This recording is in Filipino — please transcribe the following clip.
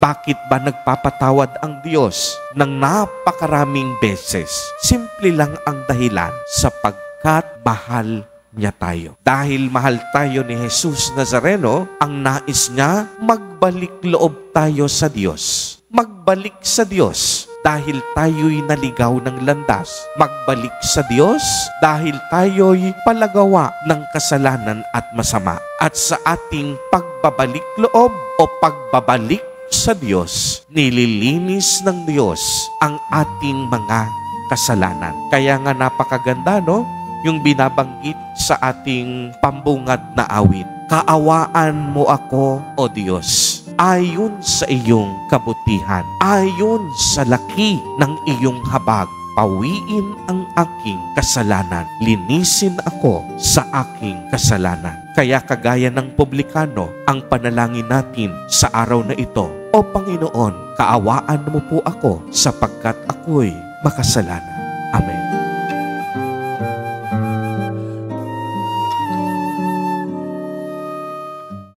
Bakit ba nagpapatawad ang Diyos ng napakaraming beses? Simple lang ang dahilan, sapagkat mahal niya tayo. Dahil mahal tayo ni Jesus Nazareno, ang nais niya, magbalik loob tayo sa Diyos. Magbalik sa Diyos dahil tayo'y naligaw ng landas. Magbalik sa Diyos dahil tayo'y palagawa ng kasalanan at masama. At sa ating pagbabalik loob o pagbabalik sa Diyos, nililinis ng Diyos ang ating mga kasalanan. Kaya nga napakaganda, no? Yung binabanggit sa ating pambungad na awit. Kaawaan mo ako, O Diyos, ayon sa iyong kabutihan, ayon sa laki ng iyong habag, pawiin ang aking kasalanan, linisin ako sa aking kasalanan. Kaya kagaya ng publikano, ang panalangin natin sa araw na ito, O Panginoon, kaawaan mo po ako sapagkat ako'y makasalanan. Amen.